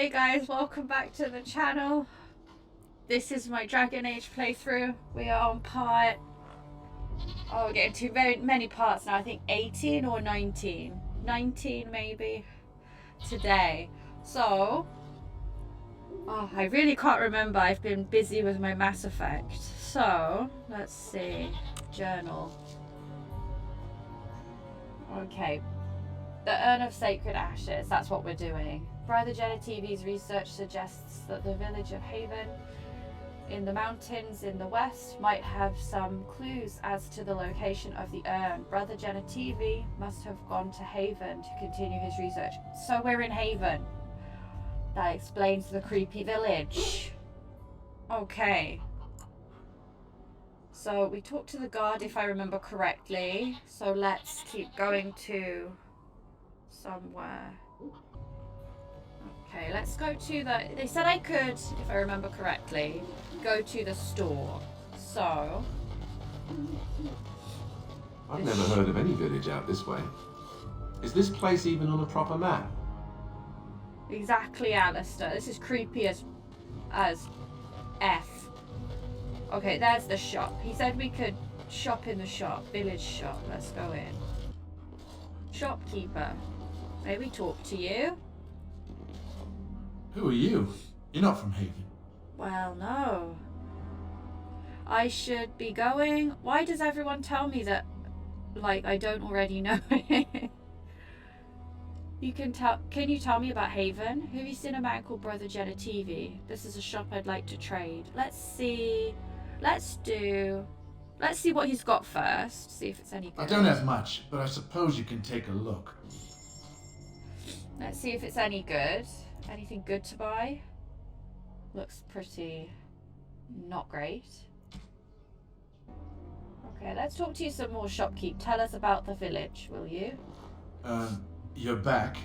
Hey guys, welcome back to the channel. This is my Dragon Age playthrough. We are on part... Oh, we're getting to very many parts now. I think 18 or 19. 19 maybe. Today. So... Oh, I really can't remember. I've been busy with my Mass Effect. So, let's see. Journal. Okay. The Urn of Sacred Ashes, that's what we're doing. Brother Genetivi's research suggests that the village of Haven in the mountains in the west might have some clues as to the location of the urn. Brother Genetivi must have gone to Haven to continue his research. So we're in Haven. That explains the creepy village. Okay. So we talked to the guard if I remember correctly. So let's keep going to somewhere. Okay, let's go to the... They said I could, if I remember correctly, go to the store. So... I've never heard of any village out this way. Is this place even on a proper map? Exactly, Alistair. This is creepy as F. Okay, there's the shop. He said we could shop in the shop. Village shop. Let's go in. Shopkeeper. May we talk to you? Who are you? You're not from Haven. Well, no. I should be going... Why does everyone tell me that, like, I don't already know it? You can tell... Can you tell me about Haven? Have you seen a man called Brother Genetivi? This is a shop I'd like to trade. Let's see... Let's see what he's got first. See if it's any good. I don't have much, but I suppose you can take a look. Let's see if it's any good. Anything good to buy? Looks pretty not great. Okay, let's talk to you some more, shopkeep. Tell us about the village, will you? You're back.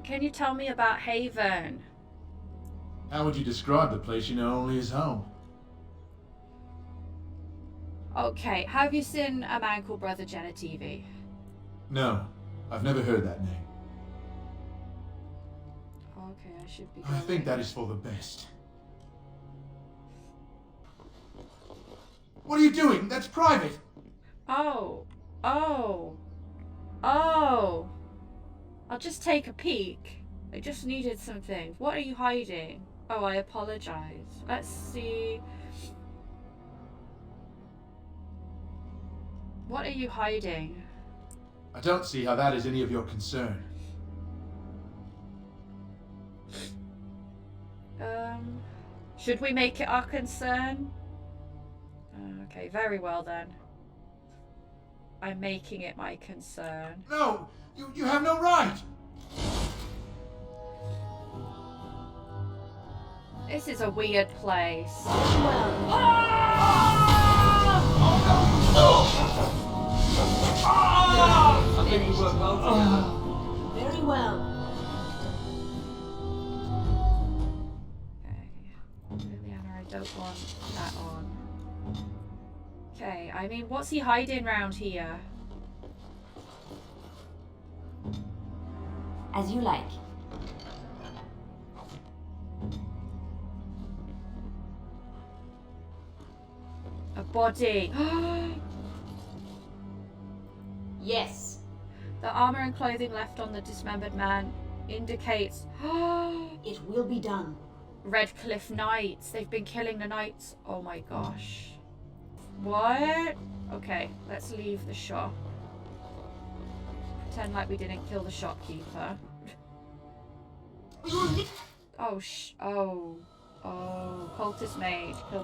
Can you tell me about Haven? How would you describe the place you know only as home? Okay, have you seen a man called Brother Genetivi? No, I've never heard that name. Okay, I should be I think that is for the best. What are you doing? That's private! Oh. I'll just take a peek. I just needed something. What are you hiding? Oh, I apologize. Let's see. What are you hiding? I don't see how that is any of your concern. Should we make it our concern? Okay, very well then. I'm making it my concern. No! You have no right! This is a weird place. I think we work well together. Very well. Liliana, I don't want that on. Okay, I mean, what's he hiding round here? As you like. A body. Yes. The armor and clothing left on the dismembered man indicates It will be done. Redcliffe Knights. They've been killing the knights. Oh my gosh. What? Okay, let's leave the shop. Pretend like we didn't kill the shopkeeper. Oh, oh, cultist mage. Kill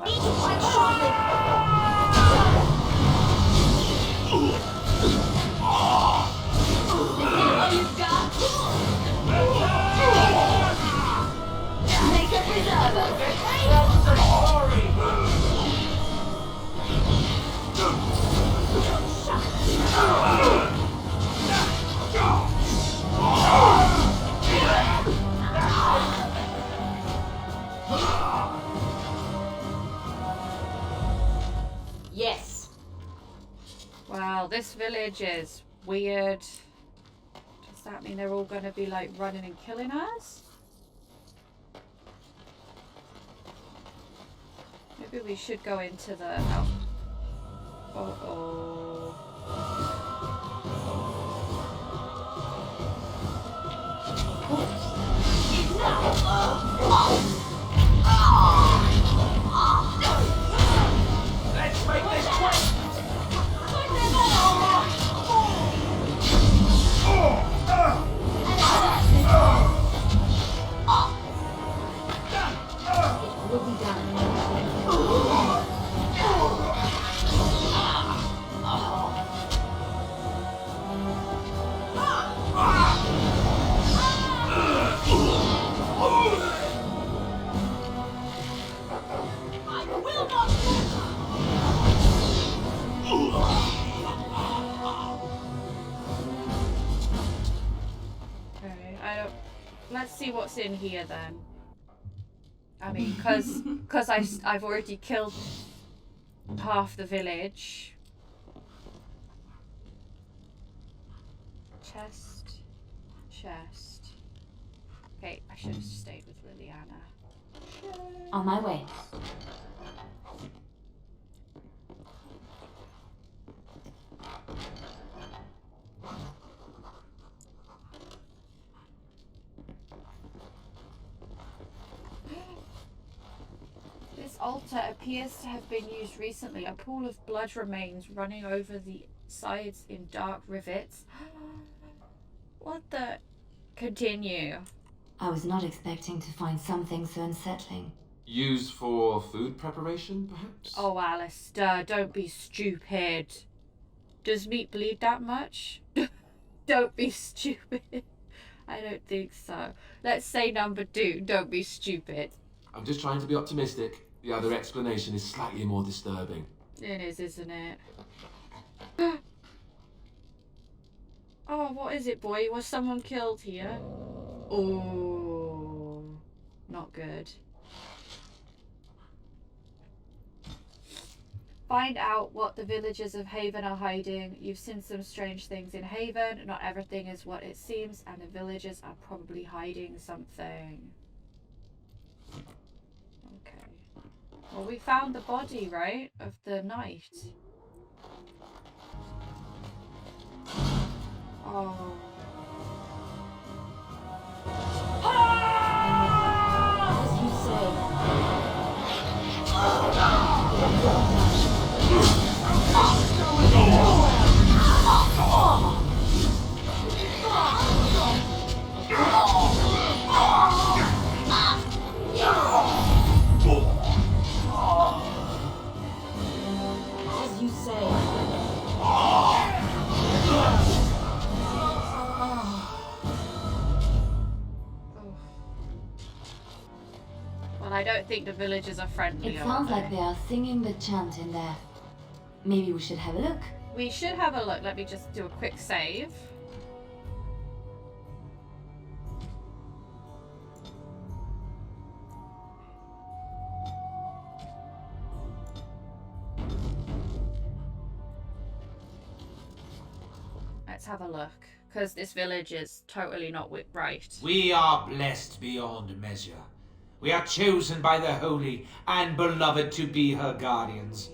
Yes. Wow, this village is weird. Does that mean they're all going to be like running and killing us? Maybe we should go into the... Uh-oh. Let's make this quick! It will be done. Let's see what's in here then. I mean, because I've already killed half the village. Chest. Okay, I should have stayed with Liliana. On my way. This altar appears to have been used recently. A pool of blood remains running over the sides in dark rivets. What the... Continue. I was not expecting to find something so unsettling. Used for food preparation, perhaps? Oh, Alistair, don't be stupid. Does meat bleed that much? Don't be stupid. I don't think so. Let's say number 2, don't be stupid. I'm just trying to be optimistic. The other explanation is slightly more disturbing. It is, isn't it? Oh, what is it, boy? Was someone killed here? Oh, not good. Find out what the villagers of Haven are hiding. You've seen some strange things in Haven. Not everything is what it seems, and the villagers are probably hiding something. Okay. Well, we found the body, right? Of the knight. Oh. As you say. As you say. Well, I don't think the villagers are friendly. It sounds like they are singing the chant in there. Maybe we should have a look. We should have a look. Let me just do a quick save. Let's have a look, because this village is totally not right. We are blessed beyond measure. We are chosen by the holy and beloved to be her guardians.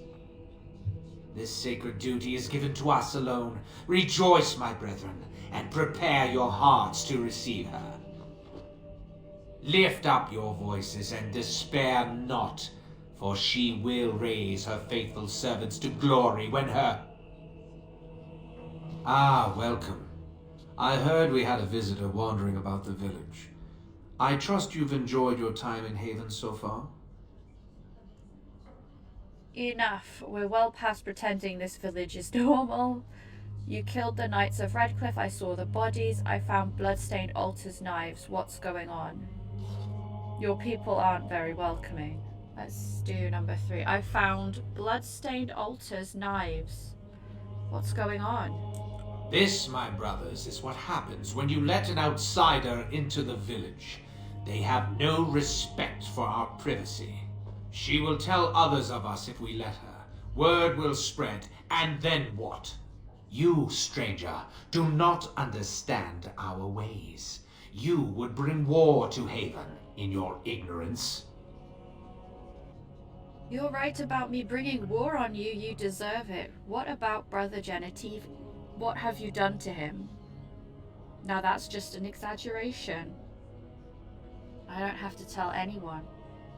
This sacred duty is given to us alone. Rejoice, my brethren, and prepare your hearts to receive her. Lift up your voices and despair not, for she will raise her faithful servants to glory when her... Ah, welcome. I heard we had a visitor wandering about the village. I trust you've enjoyed your time in Haven so far? Enough. We're well past pretending this village is normal. You killed the Knights of Redcliffe. I saw the bodies. I found blood-stained altars, knives. What's going on? Your people aren't very welcoming. Let's do number 3. I found blood-stained altars, knives. What's going on? This, my brothers, is what happens when you let an outsider into the village. They have no respect for our privacy. She will tell others of us if we let her. Word will spread, and then what? You, stranger, do not understand our ways. You would bring war to Haven in your ignorance. You're right about me bringing war on you. You deserve it. What about Brother Genitive? What have you done to him? Now that's just an exaggeration. I don't have to tell anyone.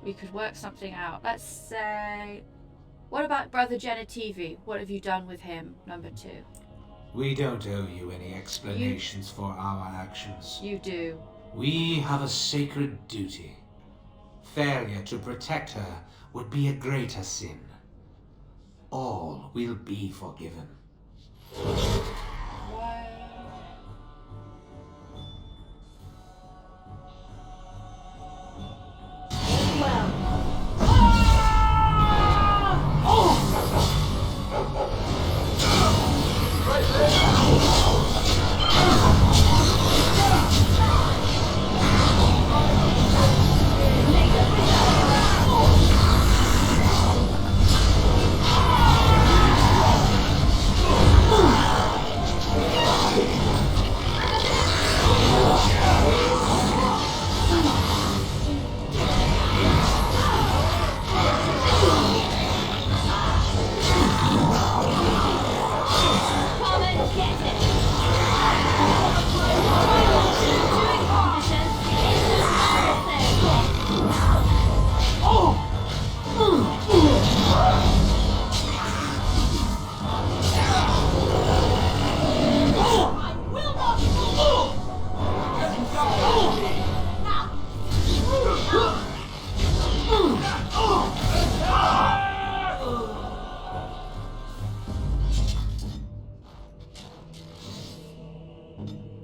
We could work something out. Let's say... What about Brother Genitive? What have you done with him, number 2? We don't owe you any explanations for our actions. You do. We have a sacred duty. Failure to protect her would be a greater sin. All will be forgiven.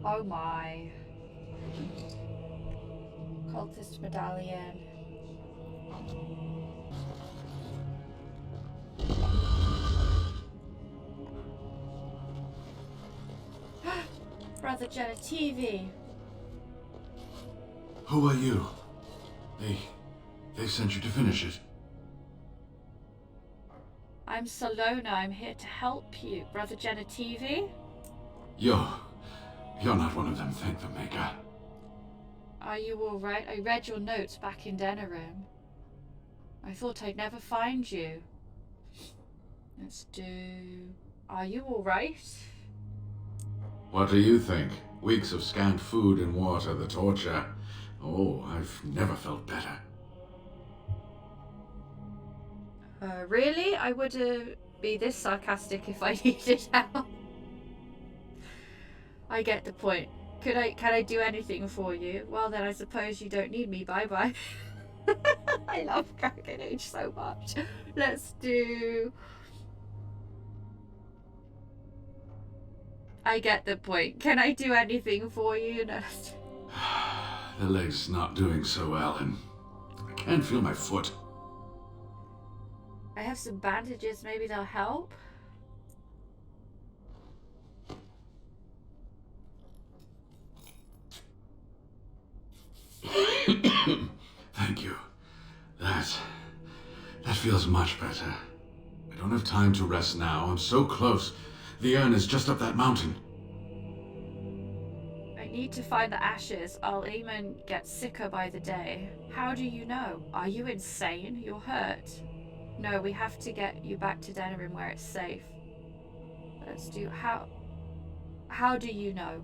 Oh my. Cultist medallion. Brother Genitive. Who are you? They sent you to finish it. I'm Solona. I'm here to help you. Brother Genitive? You're not one of them, thank the Maker. Are you alright? I read your notes back in Denerim. I thought I'd never find you. Let's do... Are you alright? What do you think? Weeks of scant food and water, the torture. Oh, I've never felt better. Really? I would be this sarcastic if I needed help. I get the point. Can I do anything for you? Well then I suppose you don't need me. Bye bye. I love Dragon Age so much. Let's do... I get the point. Can I do anything for you? No. The leg's not doing so well, and I can't feel my foot. I have some bandages. Maybe they'll help. Thank you. That feels much better. I don't have time to rest now. I'm so close. The urn is just up that mountain. I need to find the ashes. I'll even get sicker by the day. How do you know? Are you insane? You're hurt. No, we have to get you back to Denerim where it's safe. Let's do... How do you know?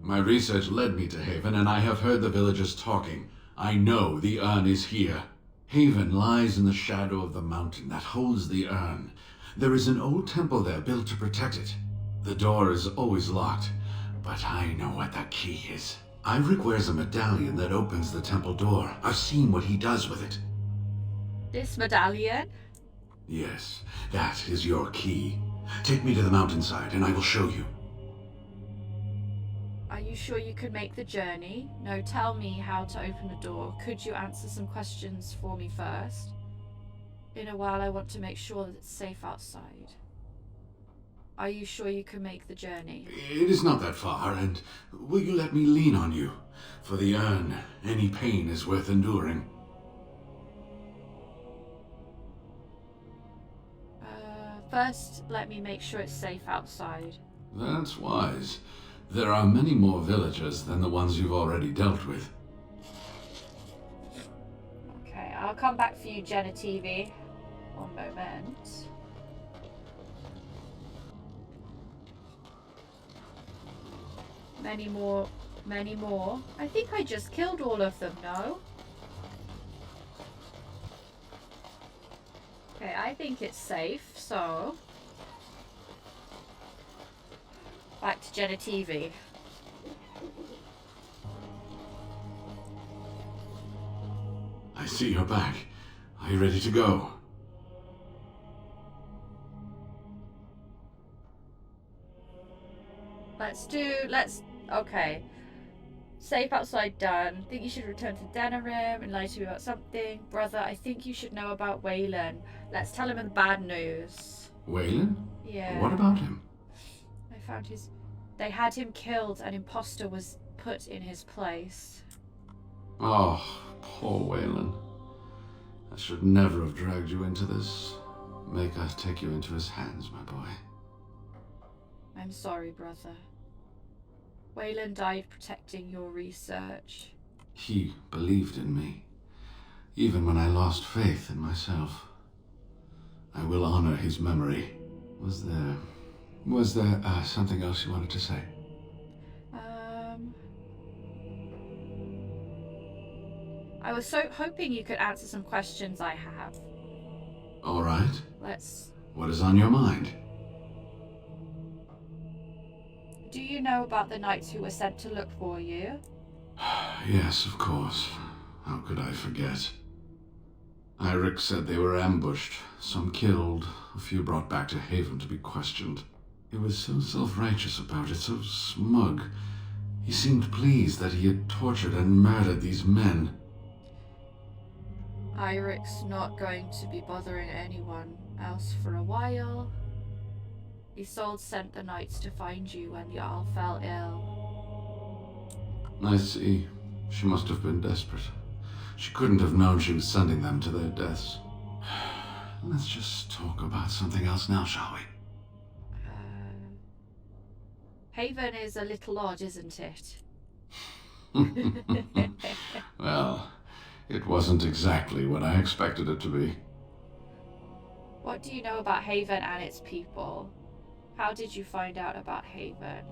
My research led me to Haven, and I have heard the villagers talking. I know the urn is here. Haven lies in the shadow of the mountain that holds the urn. There is an old temple there built to protect it. The door is always locked, but I know what that key is. Ivric wears a medallion that opens the temple door. I've seen what he does with it. This medallion? Yes, that is your key. Take me to the mountainside and I will show you. Are you sure you could make the journey? No, tell me how to open the door. Could you answer some questions for me first? In a while I want to make sure that it's safe outside. Are you sure you can make the journey? It is not that far, and will you let me lean on you? For the urn, any pain is worth enduring. First, let me make sure it's safe outside. That's wise. There are many more villagers than the ones you've already dealt with. Okay, I'll I'll come back for you, Jenna TV. One moment. Many more. Many more. I think I just killed all of them, no? Okay, I think it's safe, so... Back to Jenna TV. I see you're back. Are you ready to go? Okay. Safe outside done. Think you should return to Denerim and lie to me about something. Brother, I think you should know about Waylon. Let's tell him the bad news. Waylon? Yeah. What about him? I found they had him killed. An imposter was put in his place. Oh, poor Waylon. I should never have dragged you into this. Make us take you into his hands, my boy. I'm sorry, brother. Waylon died protecting your research. He believed in me, even when I lost faith in myself. I will honor his memory. Was there something else you wanted to say? I was hoping you could answer some questions I have. All right. Let's... What is on your mind? Do you know about the knights who were sent to look for you? Yes, of course. How could I forget? Eirik said they were ambushed, some killed, a few brought back to Haven to be questioned. He was so self-righteous about it, so smug. He seemed pleased that he had tortured and murdered these men. Eirik's not going to be bothering anyone else for a while. Isolde sent the knights to find you when Jarl fell ill. I see. She must have been desperate. She couldn't have known she was sending them to their deaths. Let's just talk about something else now, shall we? Haven is a little odd, isn't it? Well, it wasn't exactly what I expected it to be. What do you know about Haven and its people? How did you find out about Haven?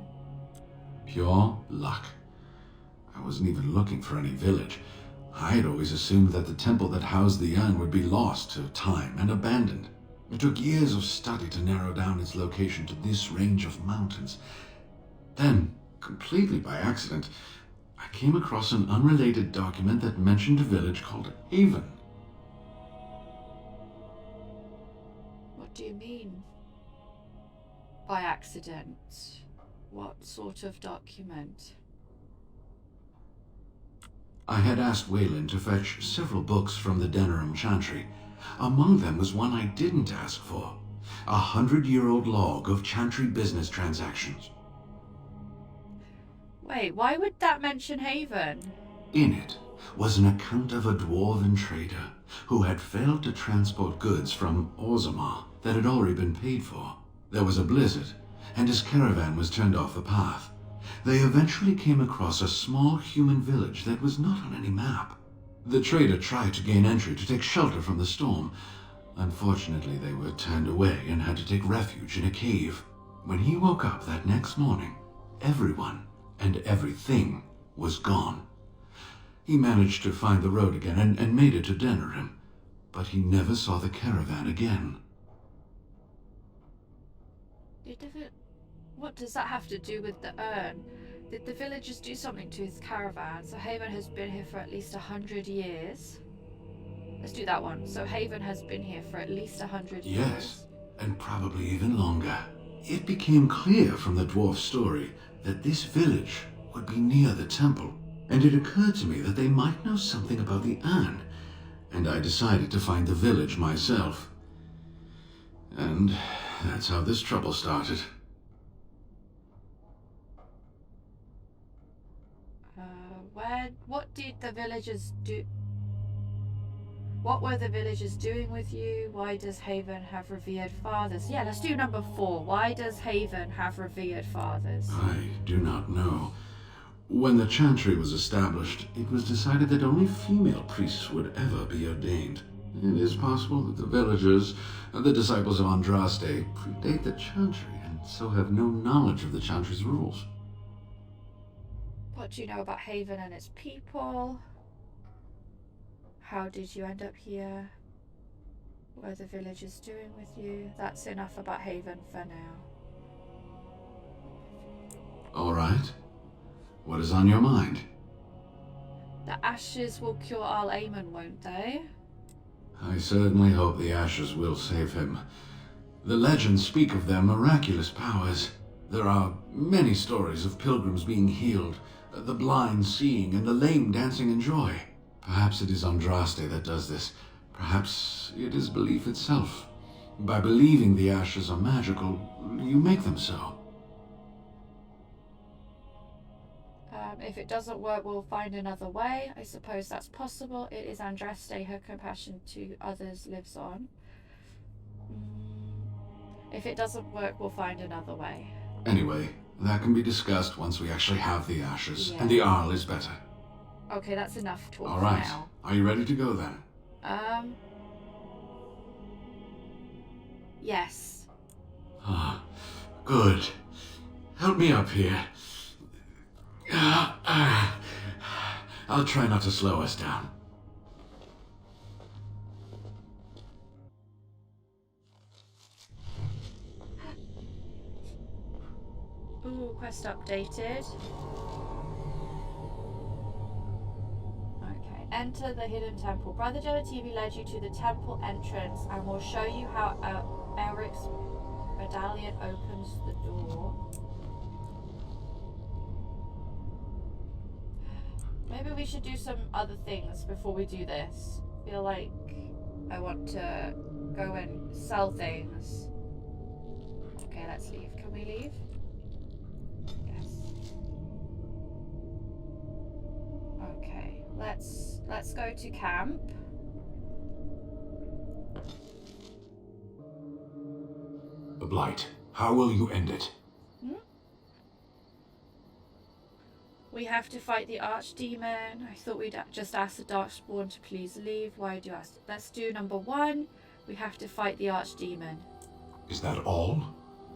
Pure luck. I wasn't even looking for any village. I had always assumed that the temple that housed the urn would be lost to time and abandoned. It took years of study to narrow down its location to this range of mountains. Then, completely by accident, I came across an unrelated document that mentioned a village called Haven. What do you mean? By accident? What sort of document? I had asked Waylon to fetch several books from the Denerim Chantry. Among them was one I didn't ask for. 100-year-old log of Chantry business transactions. Wait, why would that mention Haven? In it was an account of a dwarven trader who had failed to transport goods from Orzammar that had already been paid for. There was a blizzard, and his caravan was turned off the path. They eventually came across a small human village that was not on any map. The trader tried to gain entry to take shelter from the storm. Unfortunately, they were turned away and had to take refuge in a cave. When he woke up that next morning, everyone and everything was gone. He managed to find the road again and made it to Denerim, but he never saw the caravan again. What does that have to do with the urn? Did the villagers do something to his caravan? So Haven has been here for at least 100 years. Let's do that one. So Haven has been here for at least 100 years. Yes, and probably even longer. It became clear from the dwarf's story that this village would be near the temple, and it occurred to me that they might know something about the urn, and I decided to find the village myself. And that's how this trouble started. What did the villagers do? What were the villagers doing with you? Why does Haven have revered fathers? Yeah, let's do number 4. Why does Haven have revered fathers? I do not know. When the chantry was established, it was decided that only female priests would ever be ordained. It is possible that the villagers, the disciples of Andraste, predate the chantry and so have no knowledge of the chantry's rules. What do you know about Haven and its people? How did you end up here? What are the villagers doing with you? That's enough about Haven for now. All right. What is on your mind? The ashes will cure Al Aemon, won't they? I certainly hope the ashes will save him. The legends speak of their miraculous powers. There are many stories of pilgrims being healed, the blind seeing, and the lame dancing in joy. Perhaps it is Andraste that does this. Perhaps it is belief itself. By believing the ashes are magical, you make them so. If it doesn't work, we'll find another way. I suppose that's possible. It is Andraste, her compassion to others lives on. If it doesn't work, we'll find another way. Anyway, that can be discussed once we actually have the ashes, Yeah. and the Arl is better. Okay, that's enough talk All for right. now. Are you ready to go then? Yes. Ah, good. Help me up here. I'll try not to slow us down. Ooh, quest updated. Okay, enter the hidden temple. Brother Gelatini led you to the temple entrance and will show you how Eric's medallion opens the door. Maybe we should do some other things before we do this. I feel like I want to go and sell things. Okay, let's leave. Can we leave? Yes. Okay, let's go to camp. The Blight. How will you end it? We have to fight the Archdemon. I thought we'd just ask the Darkspawn to please leave. Why do you ask? Let's do number 1. We have to fight the Archdemon. Is that all?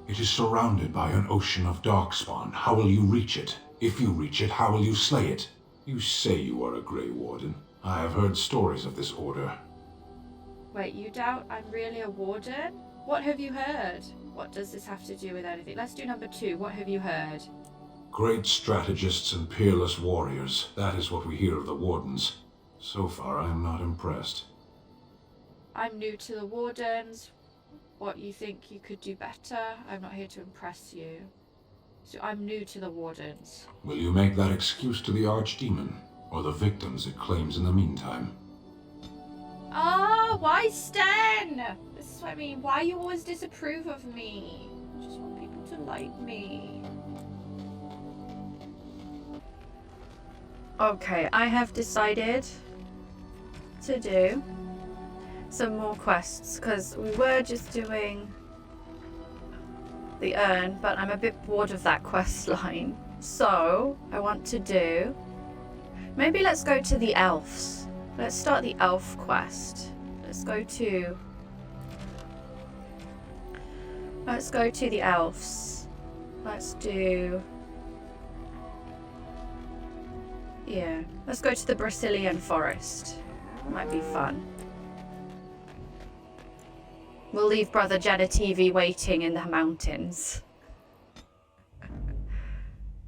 It is surrounded by an ocean of darkspawn. How will you reach it? If you reach it, how will you slay it? You say you are a Grey Warden. I have heard stories of this order. Wait, you doubt I'm really a Warden? What have you heard? What does this have to do with anything? Let's do number 2. What have you heard? Great strategists and peerless warriors. That is what we hear of the Wardens. So far, I am not impressed. I'm new to the Wardens. What you think you could do better? I'm not here to impress you. So I'm new to the Wardens. Will you make that excuse to the Archdemon, or the victims it claims in the meantime? Ah, why Sten? This is what I mean. Why you always disapprove of me? I just want people to like me. Okay, I have decided to do some more quests because we were just doing the urn, but I'm a bit bored of that quest line. So I want to do, maybe let's go to the elves. Let's start the elf quest. Let's go to the elves. Let's do, yeah, let's go to the Brazilian forest. Might be fun. We'll leave Brother Genetivi waiting in the mountains.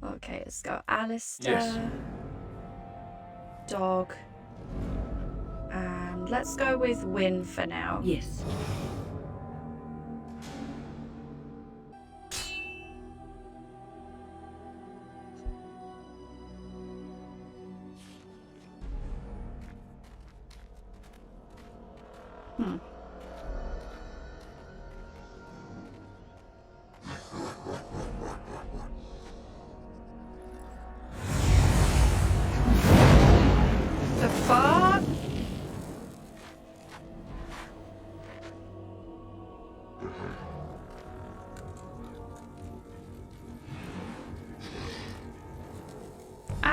Okay, let's go. Alistair. Yes. Dog. And let's go with Win for now. Yes. The fuck?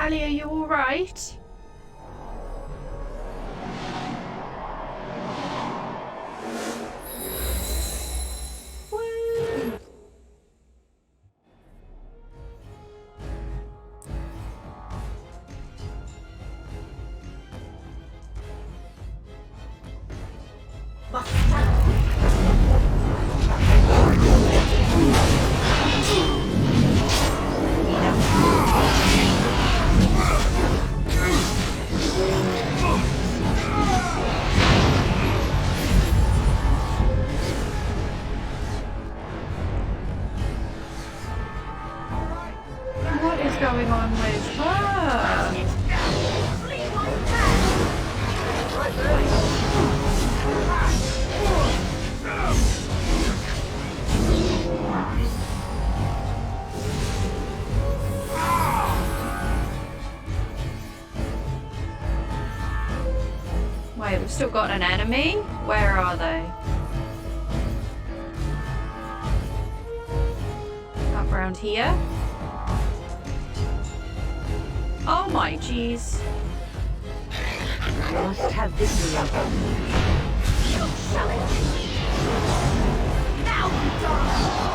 Sally, are you alright? Woo! What is going on with her? Wait, we've still got an enemy? Where are they? Up around here? Oh my jeez. Must have victory of them. You shall it. Now you die.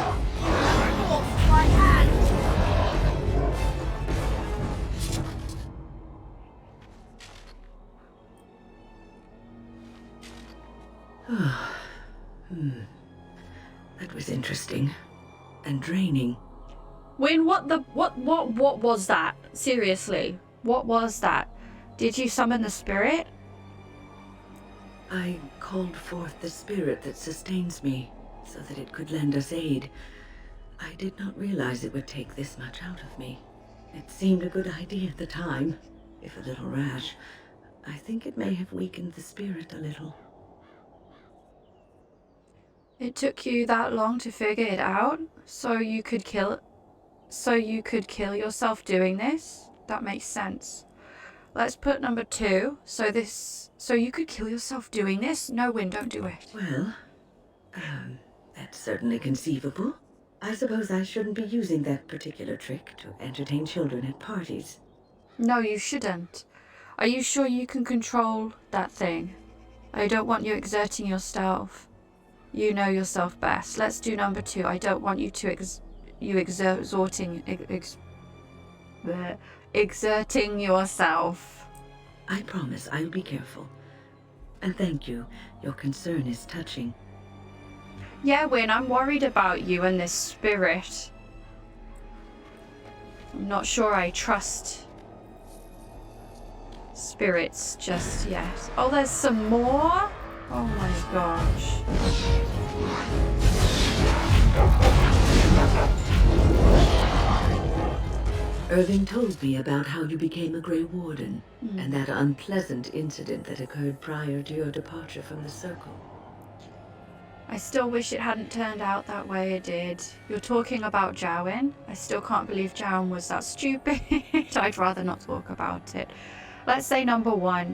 Force my hand. That was interesting. And draining. Win, what was that? Seriously, what was that? Did you summon the spirit? I called forth the spirit that sustains me, so that it could lend us aid. I did not realize it would take this much out of me. It seemed a good idea at the time, if a little rash. I think it may have weakened the spirit a little. It took you that long to figure it out, so you could kill yourself doing this? That makes sense. Let's put number 2. So you could kill yourself doing this? No, Win, don't do it. Well, that's certainly conceivable. I suppose I shouldn't be using that particular trick to entertain children at parties. No, you shouldn't. Are you sure you can control that thing? I don't want you exerting yourself. You know yourself best. Let's do number 2. I don't want you to exerting yourself. I promise I'll be careful. And thank you. Your concern is touching. Yeah, Win, I'm worried about you and this spirit. I'm not sure I trust spirits just yet. Oh, there's some more? Oh my gosh. Irving told me about how you became a Grey Warden, and that unpleasant incident that occurred prior to your departure from the Circle. I still wish it hadn't turned out that way it did. You're talking about Jowin. I still can't believe Jowin was that stupid. I'd rather not talk about it. Let's say number 1.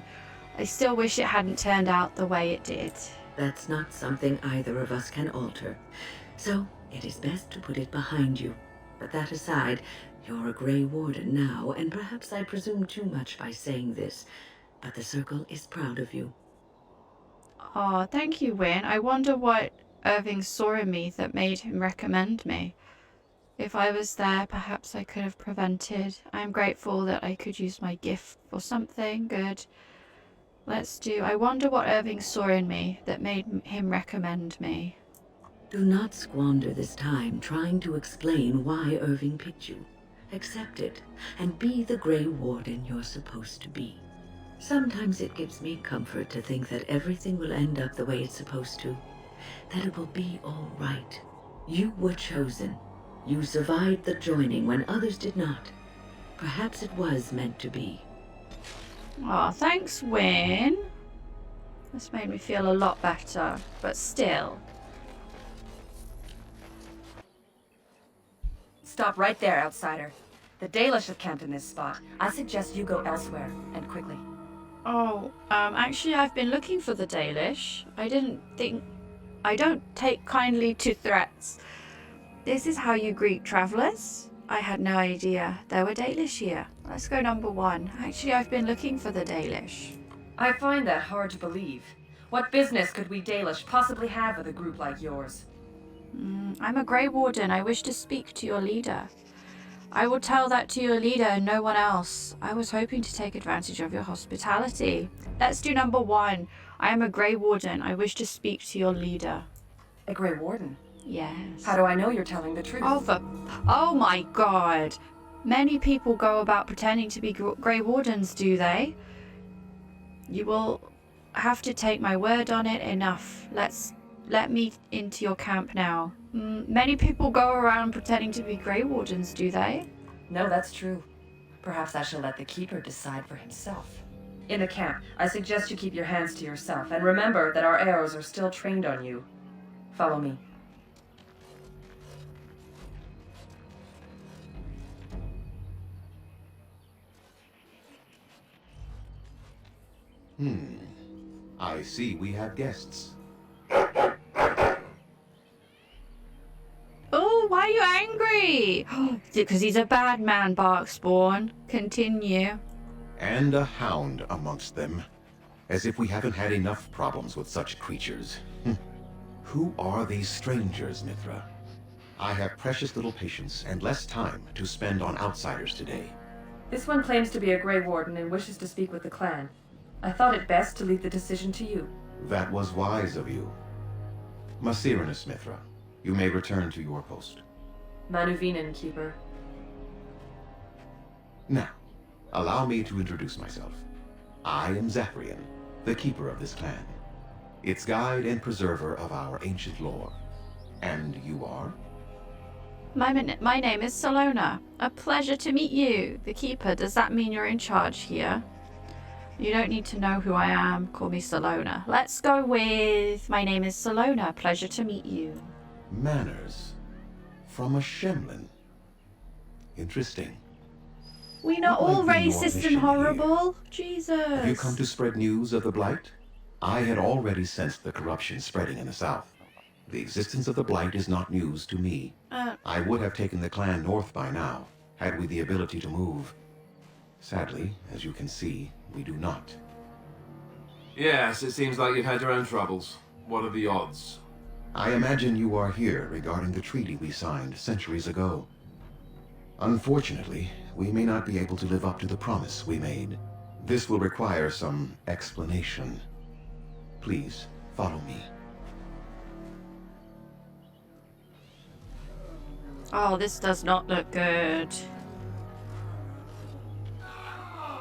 I still wish it hadn't turned out the way it did. That's not something either of us can alter. So, it is best to put it behind you. But that aside, you're a Grey Warden now, and perhaps I presume too much by saying this, but the Circle is proud of you. Oh, thank you, Win. I wonder what Irving saw in me that made him recommend me. If I was there, perhaps I could have prevented. I'm grateful that I could use my gift for something good. Let's do... I wonder what Irving saw in me that made him recommend me. Do not squander this time trying to explain why Irving picked you. Accept it, and be the Grey Warden you're supposed to be. Sometimes it gives me comfort to think that everything will end up the way it's supposed to. That it will be all right. You were chosen. You survived the joining when others did not. Perhaps it was meant to be. Oh, thanks, Win. This made me feel a lot better, but still. Stop right there, outsider. The Dalish have camped in this spot. I suggest you go elsewhere, and quickly. Oh, actually I've been looking for the Dalish. I don't take kindly to threats. This is how you greet travelers? I had no idea there were Dalish here. Let's go number 1. Actually, I've been looking for the Dalish. I find that hard to believe. What business could we Dalish possibly have with a group like yours? I'm a Grey Warden. I wish to speak to your leader. I will tell that to your leader and no one else. I was hoping to take advantage of your hospitality. Let's do number 1. I am a Grey Warden. I wish to speak to your leader. A Grey Warden? Yes. How do I know you're telling the truth? Oh my god. Many people go about pretending to be Grey Wardens, do they? You will have to take my word on it. Enough. Let me into your camp now. Many people go around pretending to be Grey Wardens, do they? No, that's true. Perhaps I shall let the Keeper decide for himself. In the camp, I suggest you keep your hands to yourself, and remember that our arrows are still trained on you. Follow me. I see we have guests. Oh, why are you angry? Because he's a bad man, Barkspawn. Continue. And a hound amongst them. As if we haven't had enough problems with such creatures. Who are these strangers, Mithra? I have precious little patience and less time to spend on outsiders today. This one claims to be a Grey Warden and wishes to speak with the clan. I thought it best to leave the decision to you. That was wise of you. Masiranus, Mithra, you may return to your post. Manuvinen, Keeper. Now, allow me to introduce myself. I am Zafrian, the keeper of this clan, its guide and preserver of our ancient lore. And you are? My name is Solona. A pleasure to meet you. The Keeper, does that mean you're in charge here? You don't need to know who I am. Call me Solona. Let's go with, my name is Solona. Pleasure to meet you. Manners. From a Shemlin. Interesting. We not What all might be your racist mission and horrible. Jesus. Have you come to spread news of the Blight? I had already sensed the corruption spreading in the south. The existence of the Blight is not news to me. I would have taken the clan north by now, had we the ability to move. Sadly, as you can see, we do not. Yes, it seems like you've had your own troubles. What are the odds? I imagine you are here regarding the treaty we signed centuries ago. Unfortunately, we may not be able to live up to the promise we made. This will require some explanation. Please, follow me. Oh, this does not look good.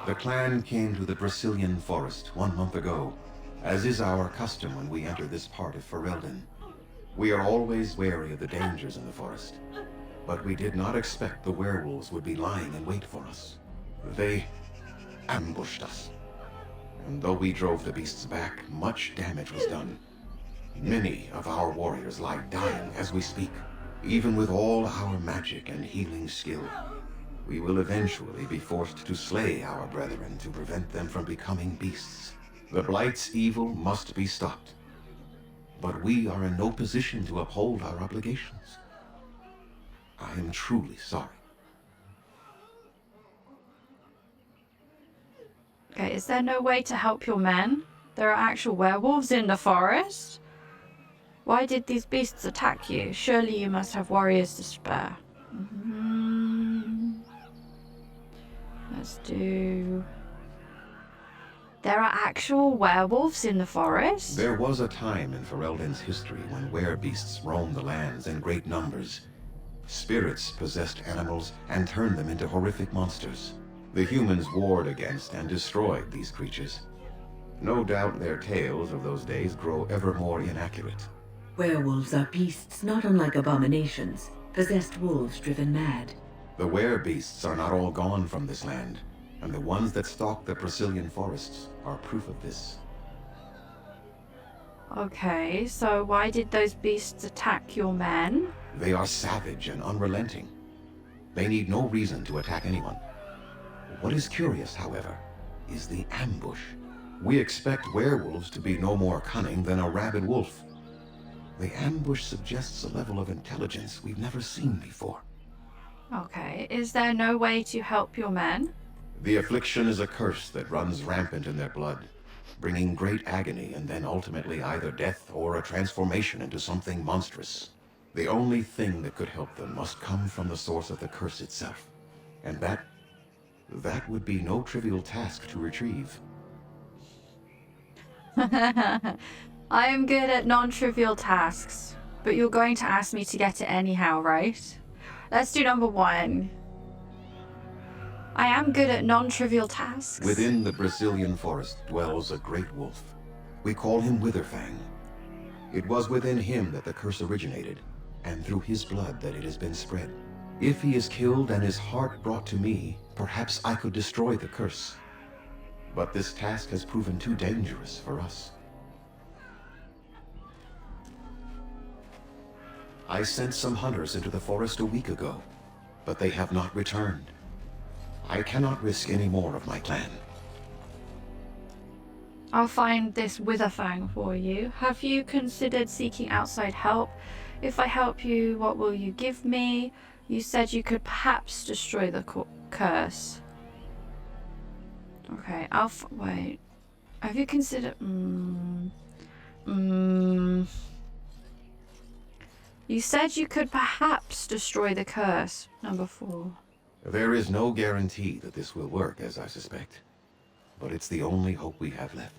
The clan came to the Brazilian forest 1 month ago, as is our custom when we enter this part of Ferelden. We are always wary of the dangers in the forest, but we did not expect the werewolves would be lying in wait for us. They ambushed us, and though we drove the beasts back, much damage was done. Many of our warriors lie dying as we speak. Even with all our magic and healing skill, we will eventually be forced to slay our brethren to prevent them from becoming beasts. The Blight's evil must be stopped, but we are in no position to uphold our obligations. I am truly sorry. Okay, is there no way to help your men? There are actual werewolves in the forest? Why did these beasts attack you? Surely you must have warriors to spare. Let's do... There are actual werewolves in the forest? There was a time in Ferelden's history when werebeasts roamed the lands in great numbers. Spirits possessed animals and turned them into horrific monsters. The humans warred against and destroyed these creatures. No doubt their tales of those days grow ever more inaccurate. Werewolves are beasts not unlike abominations, possessed wolves driven mad. The werebeasts are not all gone from this land, and the ones that stalk the Brazilian forests are proof of this. Okay, so why did those beasts attack your men? They are savage and unrelenting. They need no reason to attack anyone. What is curious, however, is the ambush. We expect werewolves to be no more cunning than a rabid wolf. The ambush suggests a level of intelligence we've never seen before. Okay, is there no way to help your men? The affliction is a curse that runs rampant in their blood, bringing great agony and then ultimately either death or a transformation into something monstrous. The only thing that could help them must come from the source of the curse itself. And that would be no trivial task to retrieve. I am good at non-trivial tasks, but you're going to ask me to get it anyhow, right? Let's do number 1. I am good at non-trivial tasks. Within the Brazilian forest dwells a great wolf. We call him Witherfang. It was within him that the curse originated, and through his blood that it has been spread. If he is killed and his heart brought to me, perhaps I could destroy the curse. But this task has proven too dangerous for us. I sent some hunters into the forest a week ago, but they have not returned. I cannot risk any more of my clan. I'll find this Witherfang for you. Have you considered seeking outside help? If I help you, what will you give me? You said you could perhaps destroy the curse. Okay, wait. Have you considered... You said you could perhaps destroy the curse. Number 4. There is no guarantee that this will work, as I suspect. But it's the only hope we have left.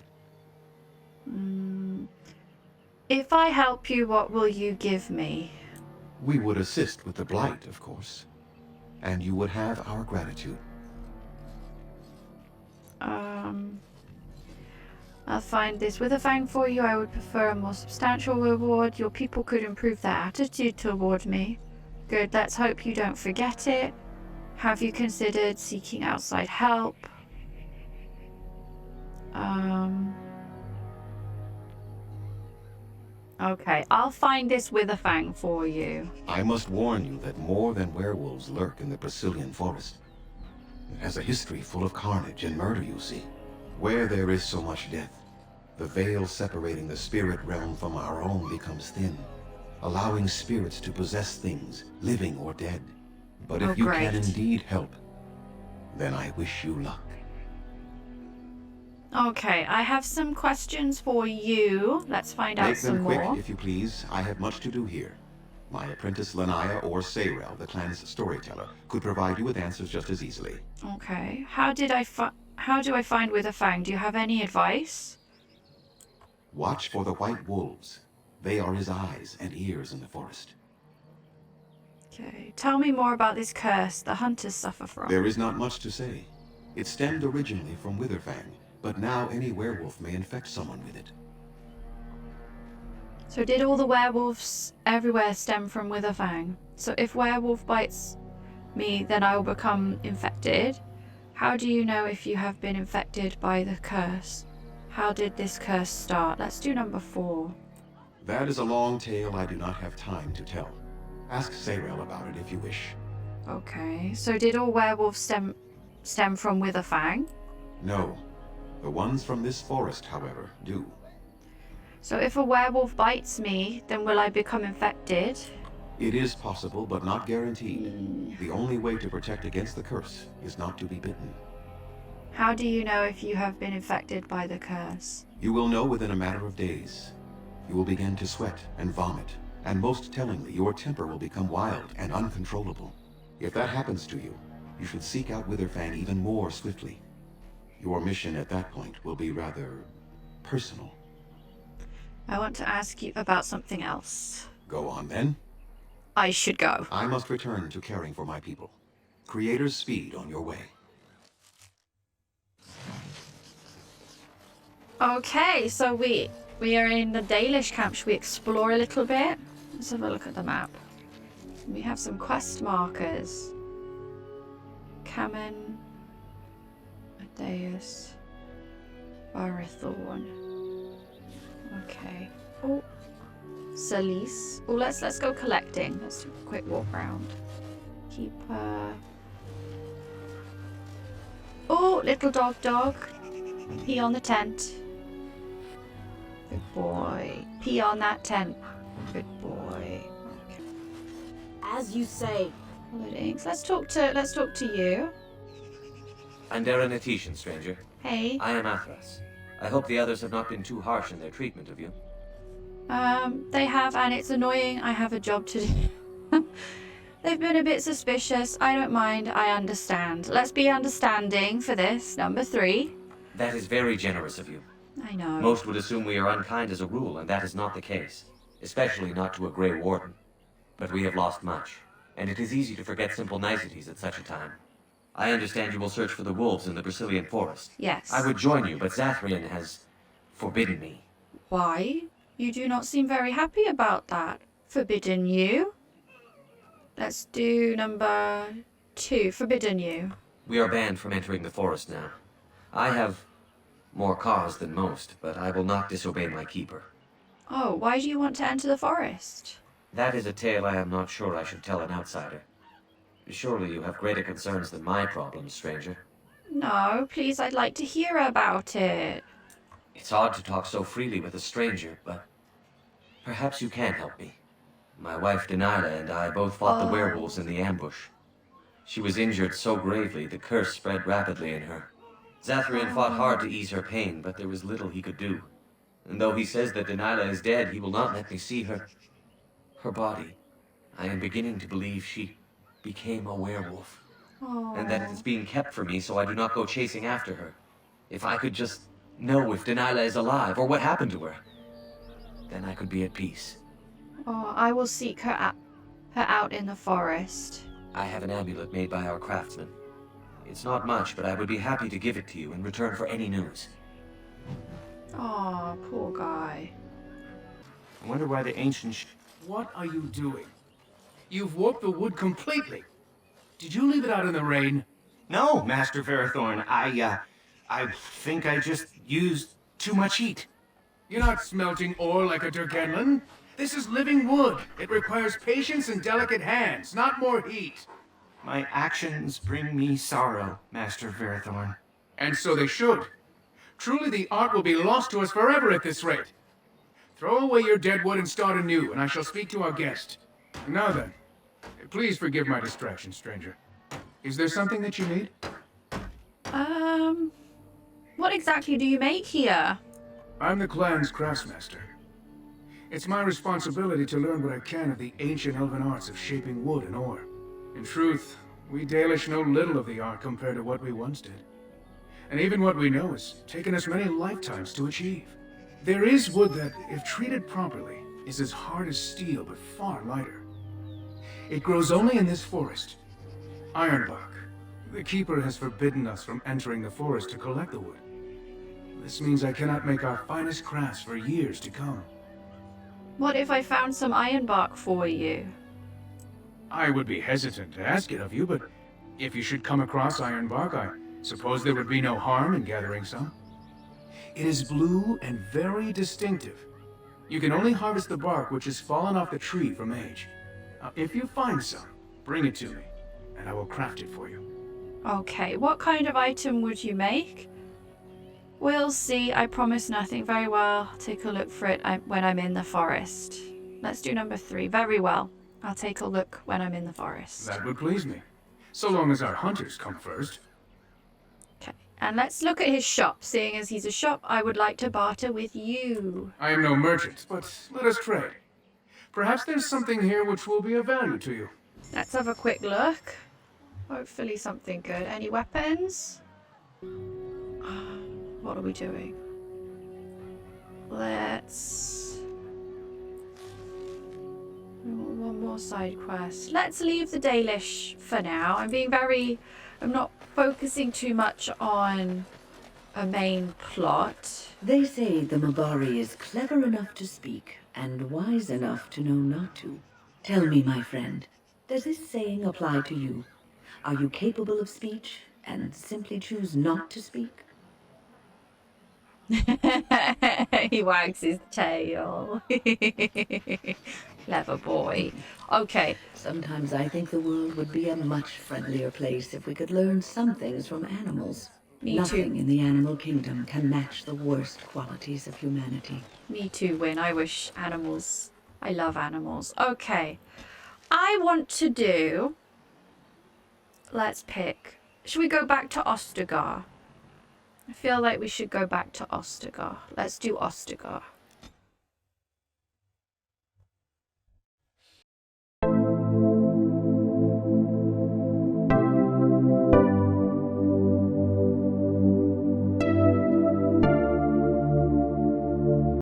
If I help you, what will you give me? We would assist with the blight, of course. And you would have our gratitude. I'll find this Witherfang for you. I would prefer a more substantial reward. Your people could improve their attitude toward me. Good, let's hope you don't forget it. Have you considered seeking outside help? Okay, I'll find this Witherfang for you. I must warn you that more than werewolves lurk in the Brazilian forest. It has a history full of carnage and murder, you see. Where there is so much death, the veil separating the spirit realm from our own becomes thin, allowing spirits to possess things, living or dead. But if you can indeed help, then I wish you luck. Okay, I have some questions for you. Let's find out some more. Make them quick, if you please. I have much to do here. My apprentice Lanaya or Sayrel, the clan's storyteller, could provide you with answers just as easily. Okay. How do I find Witherfang? Do you have any advice? Watch for the white wolves. They are his eyes and ears in the forest. Okay. Tell me more about this curse the hunters suffer from. There is not much to say. It stemmed originally from Witherfang, but now any werewolf may infect someone with it. So did all the werewolves everywhere stem from Witherfang? So if werewolf bites me, then I will become infected. How do you know if you have been infected by the curse? How did this curse start? Let's do number 4. That is a long tale I do not have time to tell. Ask Sayrel about it if you wish. Okay, so did all werewolves stem from Witherfang? No. The ones from this forest, however, do. So if a werewolf bites me, then will I become infected? It is possible, but not guaranteed. The only way to protect against the curse is not to be bitten. How do you know if you have been infected by the curse? You will know within a matter of days. You will begin to sweat and vomit, and most tellingly, your temper will become wild and uncontrollable. If that happens to you, you should seek out Witherfang even more swiftly. Your mission at that point will be rather personal. I want to ask you about something else. Go on then. I should go. I must return to caring for my people. Creator's speed on your way. Okay, so we are in the Dalish camp. Should we explore a little bit? Let's have a look at the map. We have some quest markers. Kamen, Adeus, Barithorn. Okay. Oh, Solis. Oh, let's go collecting. Let's do a quick walk around. Keeper. Oh, little dog. Pee on the tent. Good boy. Pee on that tent. Good boy. Okay. As you say. Holdings. Let's talk to you. I'm Darren, stranger. Hey. I am Athras. I hope the others have not been too harsh in their treatment of you. They have, and it's annoying. I have a job to do. They've been a bit suspicious. I don't mind. I understand. Let's be understanding for this. Number 3. That is very generous of you. I know. Most would assume we are unkind as a rule, and that is not the case. Especially not to a Grey Warden. But we have lost much, and it is easy to forget simple niceties at such a time. I understand you will search for the wolves in the Brazilian forest. Yes. I would join you, but Zathrian has forbidden me. Why? You do not seem very happy about that. Forbidden you? Let's do number 2. Forbidden you. We are banned from entering the forest now. I have more cause than most, but I will not disobey my keeper. Oh, why do you want to enter the forest? That is a tale I am not sure I should tell an outsider. Surely you have greater concerns than my problems, stranger. No, please, I'd like to hear about it. It's odd to talk so freely with a stranger, but perhaps you can help me. My wife Denilah and I both fought the werewolves in the ambush. She was injured so gravely, the curse spread rapidly in her. Zathrian fought hard to ease her pain, but there was little he could do. And though he says that Denilah is dead, he will not let me see her body. I am beginning to believe she became a werewolf. And that it is being kept from me so I do not go chasing after her. If I could just know if Denilah is alive or what happened to her, then I could be at peace. Oh, I will seek her out in the forest. I have an amulet made by our craftsman. It's not much, but I would be happy to give it to you in return for any news. Oh, poor guy. I wonder why the ancients... What are you doing? You've warped the wood completely. Did you leave it out in the rain? No, Master Ferethorn. I think I just used too much heat. You're not smelting ore like a Durgenlin. This is living wood. It requires patience and delicate hands, not more heat. My actions bring me sorrow, Master Ferethorn. And so they should. Truly the art will be lost to us forever at this rate. Throw away your dead wood and start anew, and I shall speak to our guest. Now then, please forgive my distraction, stranger. Is there something that you need? What exactly do you make here? I'm the clan's craftsmaster. It's my responsibility to learn what I can of the ancient elven arts of shaping wood and ore. In truth, we Dalish know little of the art compared to what we once did. And even what we know has taken us many lifetimes to achieve. There is wood that, if treated properly, is as hard as steel but far lighter. It grows only in this forest. Ironbark. The keeper has forbidden us from entering the forest to collect the wood. This means I cannot make our finest crafts for years to come. What if I found some ironbark for you? I would be hesitant to ask it of you, but if you should come across ironbark, I suppose there would be no harm in gathering some. It is blue and very distinctive. You can only harvest the bark which has fallen off the tree from age. If you find some, bring it to me, and I will craft it for you. Okay, what kind of item would you make? We'll see. I promise nothing. Very well. I'll take a look for it when I'm in the forest. Let's do number 3. Very well. I'll take a look when I'm in the forest. That would please me. So long as our hunters come first. Okay, and let's look at his shop. Seeing as he's a shop, I would like to barter with you. I am no merchant, but let us trade. Perhaps there's something here which will be of value to you. Let's have a quick look. Hopefully something good. Any weapons? What are we doing? Let's... One more side quest. Let's leave the Dalish for now. I'm not focusing too much on a main plot. They say the Mabari is clever enough to speak and wise enough to know not to. Tell me, my friend, does this saying apply to you? Are you capable of speech and simply choose not to speak? He wags his tail. Clever boy. Okay. Sometimes I think the world would be a much friendlier place if we could learn some things from animals. Nothing in the animal kingdom can match the worst qualities of humanity. Me too, Win. I wish animals... I love animals. Okay. I want to do... Let's pick Should we go back to Ostagar? I feel like we should go back to Ostagar. Let's do Ostagar.